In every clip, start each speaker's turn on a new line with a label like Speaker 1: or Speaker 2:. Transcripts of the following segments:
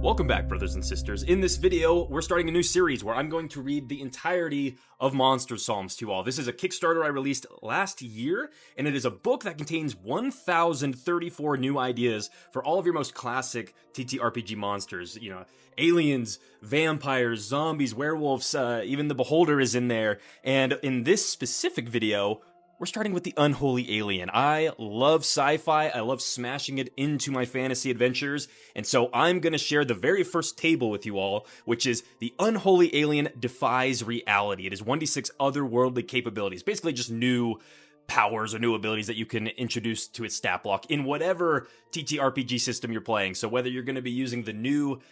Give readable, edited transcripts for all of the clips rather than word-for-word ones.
Speaker 1: Welcome back, brothers and sisters. In this video, we're starting a new series where I'm going to read the entirety of Monster Psalms to you all. This is a Kickstarter I released last year, and it is a book that contains 1,034 new ideas for all of your most classic TTRPG monsters. You know, aliens, vampires, zombies, werewolves, even the Beholder is in there. And in this specific video, we're starting with the unholy alien. I love sci-fi. I love smashing it into my fantasy adventures. And so I'm going to share the very first table with you all, which is the unholy alien defies reality. It is 1d6 otherworldly capabilities, basically just new powers or new abilities that you can introduce to its stat block in whatever TTRPG system you're playing. So whether you're going to be using the new,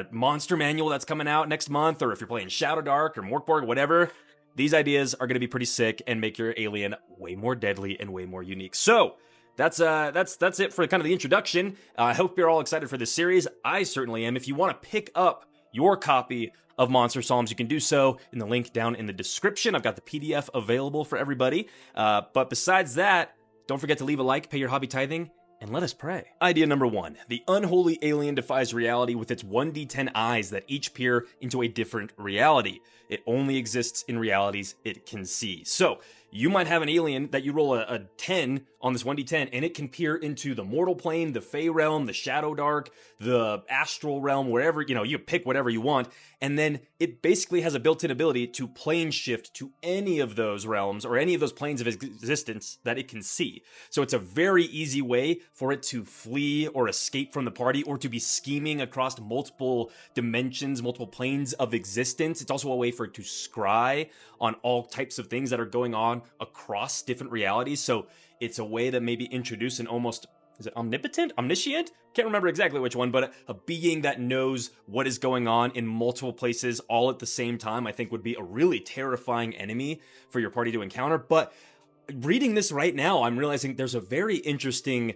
Speaker 1: monster manual that's coming out next month, or if you're playing Shadow Dark or Morkborg, whatever, these ideas are going to be pretty sick and make your alien way more deadly and way more unique. So that's it for kind of the introduction. I hope you're all excited for this series. I certainly am. If you want to pick up your copy of Monster Psalms, you can do so in the link down in the description. I've got the PDF available for everybody. But besides that, don't forget to leave a like, pay your hobby tithing, and let us pray. Idea number 1. The unholy alien defies reality with its 1d10 eyes that each peer into a different reality. It only exists in realities it can see. So, you might have an alien that you roll a 10 on this 1d10, and it can peer into the mortal plane, the Fey realm, the Shadow Dark, the astral realm, wherever, you pick whatever you want, and then it basically has a built-in ability to plane shift to any of those realms or any of those planes of existence that it can see. So it's a very easy way for it to flee or escape from the party, or to be scheming across multiple dimensions, multiple planes of existence. It's also a way for it to scry on all types of things that are going on across different realities. So it's a way to maybe introduce an almost, is it omniscient? Can't remember exactly which one, but a being that knows what is going on in multiple places all at the same time, I think would be a really terrifying enemy for your party to encounter. But reading this right now, I'm realizing there's a very interesting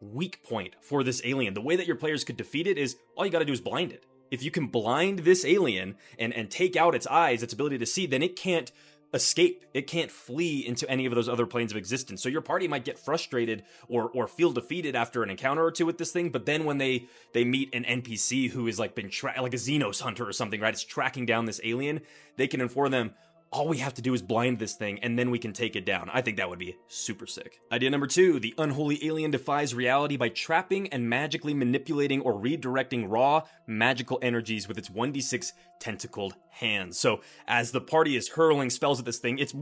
Speaker 1: weak point for this alien. The way that your players could defeat it is all you got to do is blind it. If you can blind this alien and take out its eyes, its ability to see, then it can't escape. It can't flee into any of those other planes of existence. So your party might get frustrated or feel defeated after an encounter or two with this thing, but then when they meet an NPC who is like a Xenos hunter or something, right? It's tracking down this alien, they can inform them, all we have to do is blind this thing, and then we can take it down. I think that would be super sick. Idea number 2, the unholy alien defies reality by trapping and magically manipulating or redirecting raw magical energies with its 1d6 tentacled hands. So as the party is hurling spells at this thing, it's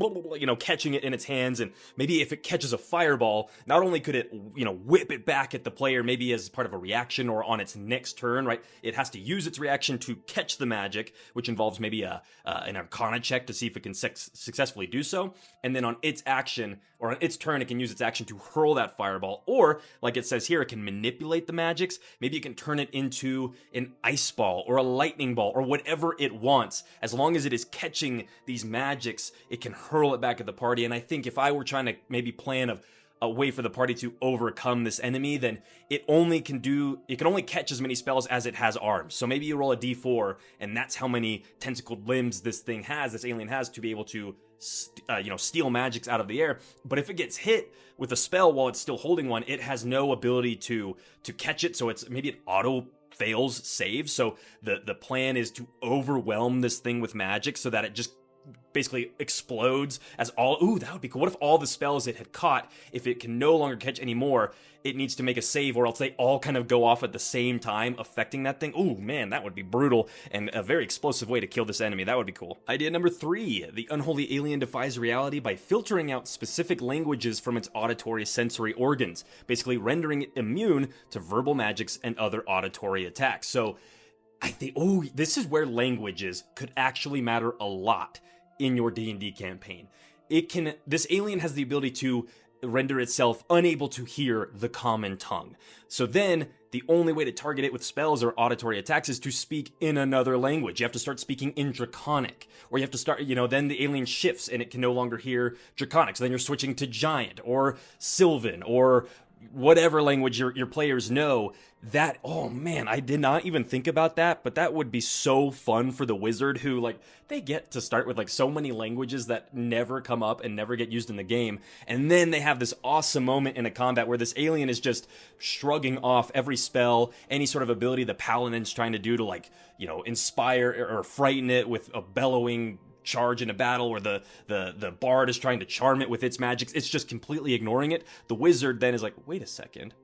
Speaker 1: catching it in its hands, and maybe if it catches a fireball, not only could it whip it back at the player, maybe as part of a reaction or on its next turn, right? It has to use its reaction to catch the magic, which involves maybe an Arcana check to see if it can successfully do so, and then on its action or on its turn, it can use its action to hurl that fireball, or like it says here, it can manipulate the magics. Maybe it can turn it into an ice ball or a lightning ball or whatever it wants. As long as it is catching these magics, it can hurl it back at the party. And I think if I were trying to maybe plan a way for the party to overcome this enemy, then it can only catch as many spells as it has arms. So maybe you roll a d4, and that's how many tentacled limbs this alien has to be able to steal magics out of the air. But if it gets hit with a spell while it's still holding one, it has no ability to catch it. So it's maybe it auto fails save. So the plan is to overwhelm this thing with magic so that it just basically explodes as that would be cool. What if all the spells it had caught, if it can no longer catch any more, it needs to make a save, or else they all kind of go off at the same time, affecting that thing? Ooh, man, that would be brutal and a very explosive way to kill this enemy. That would be cool. Idea number 3, the unholy alien defies reality by filtering out specific languages from its auditory sensory organs, basically rendering it immune to verbal magics and other auditory attacks. So I think, this is where languages could actually matter a lot in your D&D campaign. This alien has the ability to render itself unable to hear the common tongue. So then the only way to target it with spells or auditory attacks is to speak in another language. You have to start speaking in Draconic, or you have to start, then the alien shifts and it can no longer hear Draconic. So then you're switching to Giant or Sylvan or whatever language your players know. That, oh man, I did not even think about that, but that would be so fun for the wizard who, like, they get to start with like so many languages that never come up and never get used in the game, and then they have this awesome moment in a combat where this alien is just shrugging off every spell, any sort of ability the paladin's trying to do to, like, you know, inspire or frighten it with a bellowing charge in a battle, or the bard is trying to charm it with its magics. It's just completely ignoring it. The wizard then is like, wait a second,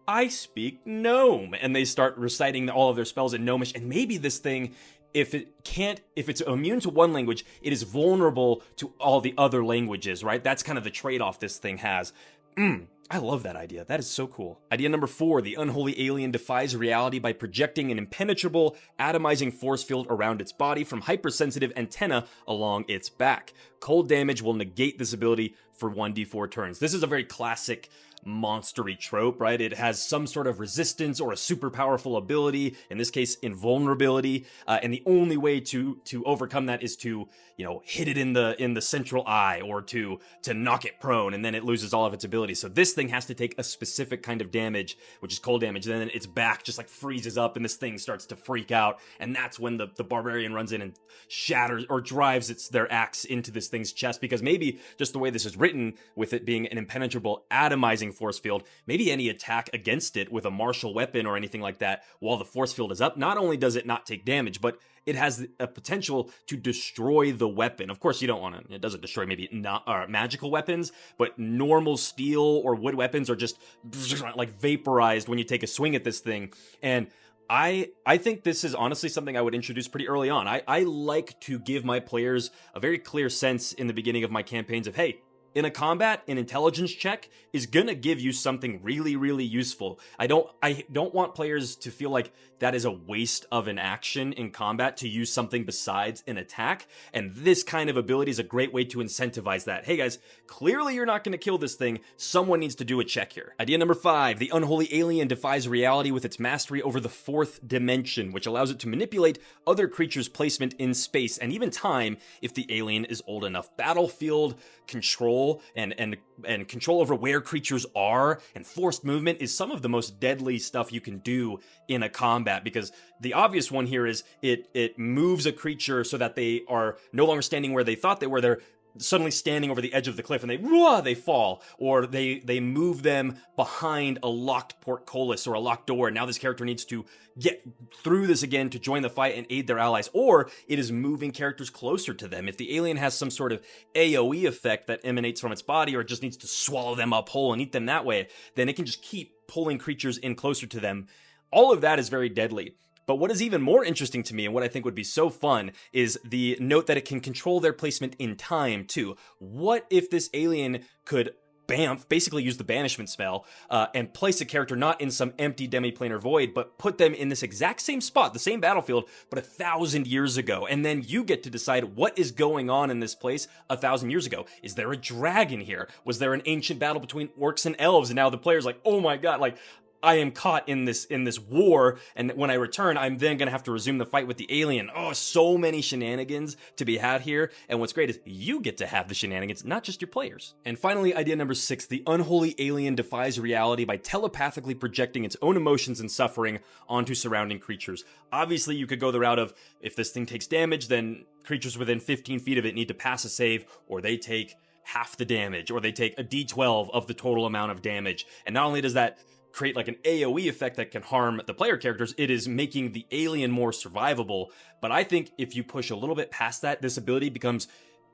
Speaker 1: I speak gnome, and they start reciting all of their spells in gnomish. And maybe this thing, if it's immune to one language, it is vulnerable to all the other languages, right? That's kind of the trade-off this thing has. I love that idea. That is so cool. Idea number 4, the unholy alien defies reality by projecting an impenetrable, atomizing force field around its body from hypersensitive antenna along its back. Cold damage will negate this ability for 1d4 turns. This is a very classic monstery trope, right? It has some sort of resistance or a super powerful ability, in this case invulnerability, and the only way to overcome that is to, you know, hit it in the central eye, or to knock it prone, and then it loses all of its abilities. So this thing has to take a specific kind of damage, which is cold damage, and then its back just like freezes up and this thing starts to freak out, and that's when the barbarian runs in and shatters or drives their axe into this thing's chest, because maybe just the way this is written, with it being an impenetrable atomizing force field, maybe any attack against it with a martial weapon or anything like that while the force field is up, not only does it not take damage, but it has a potential to destroy the weapon. Of course, you don't want to, it doesn't destroy maybe not magical weapons, but normal steel or wood weapons are just like vaporized when you take a swing at this thing. And I think this is honestly something I would introduce pretty early on. I like to give my players a very clear sense in the beginning of my campaigns of, hey, in a combat, an intelligence check is gonna give you something really, really useful. I don't want players to feel like that is a waste of an action in combat to use something besides an attack. And this kind of ability is a great way to incentivize that. Hey guys, clearly you're not gonna kill this thing. Someone needs to do a check here. Idea number 5, the unholy alien defies reality with its mastery over the 4th dimension, which allows it to manipulate other creatures' placement in space and even time if the alien is old enough. Battlefield control and control over where creatures are and forced movement is some of the most deadly stuff you can do in a combat, because the obvious one here is it moves a creature so that they are no longer standing where they thought they were. They're suddenly standing over the edge of the cliff and they fall, or they move them behind a locked portcullis or a locked door, and now this character needs to get through this again to join the fight and aid their allies, or it is moving characters closer to them. If the alien has some sort of AoE effect that emanates from its body, or it just needs to swallow them up whole and eat them that way, then it can just keep pulling creatures in closer to them. All of that is very deadly. But what is even more interesting to me, and what I think would be so fun, is the note that it can control their placement in time too. What if this alien could basically use the banishment spell, and place a character not in some empty demiplanar void, but put them in this exact same spot, the same battlefield, but 1,000 years ago. And then you get to decide what is going on in this place 1,000 years ago. Is there a dragon here? Was there an ancient battle between orcs and elves? And now the player's like, oh my god, like, I am caught in this war, and when I return, I'm then gonna have to resume the fight with the alien. Oh, so many shenanigans to be had here, and what's great is you get to have the shenanigans, not just your players. And finally, idea number 6, the unholy alien defies reality by telepathically projecting its own emotions and suffering onto surrounding creatures. Obviously, you could go the route of, if this thing takes damage, then creatures within 15 feet of it need to pass a save, or they take half the damage, or they take a d12 of the total amount of damage. And not only does that create like an AoE effect that can harm the player characters, it is making the alien more survivable. But I think if you push a little bit past that, this ability becomes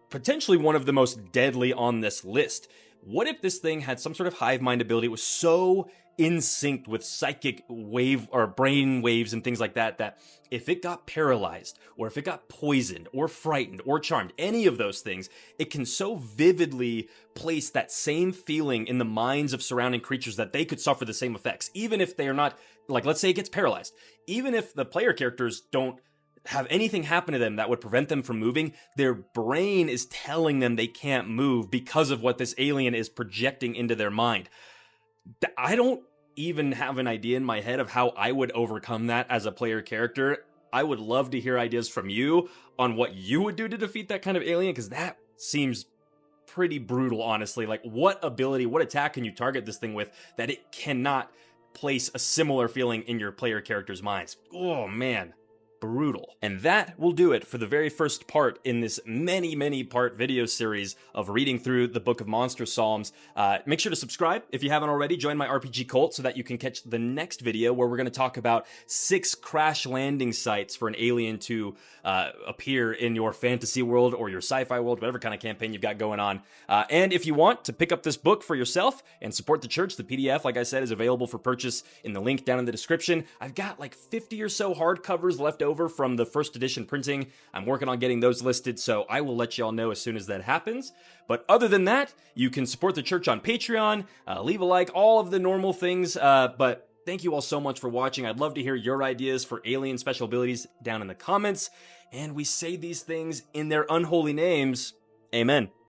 Speaker 1: potentially one of the most deadly on this list. What if this thing had some sort of hive mind ability? It was so in sync with psychic wave or brain waves and things like that, that if it got paralyzed, or if it got poisoned or frightened or charmed, any of those things, it can so vividly place that same feeling in the minds of surrounding creatures that they could suffer the same effects, even if they are not, like, let's say it gets paralyzed, even if the player characters don't have anything happen to them that would prevent them from moving, their brain is telling them they can't move because of what this alien is projecting into their mind. I don't even have an idea in my head of how I would overcome that as a player character. I would love to hear ideas from you on what you would do to defeat that kind of alien, because that seems pretty brutal, honestly. Like, what ability, what attack can you target this thing with that it cannot place a similar feeling in your player character's minds? Oh man, brutal. And that will do it for the very first part in this many part video series of reading through the Book of Monster Psalms. Make sure to subscribe if you haven't already. Join my RPG cult so that you can catch the next video where we're going to talk about 6 crash landing sites for an alien to appear in your fantasy world or your sci-fi world, whatever kind of campaign you've got going on. And if you want to pick up this book for yourself and support the church, the PDF, like I said, is available for purchase in the link down in the description. I've got like 50 or so hardcovers left over from the first edition printing. I'm working on getting those listed, so I will let y'all know as soon as that happens. But other than that, you can support the church on Patreon, leave a like, all of the normal things, but thank you all so much for watching. I'd love to hear your ideas for alien special abilities down in the comments, and we say these things in their unholy names. Amen.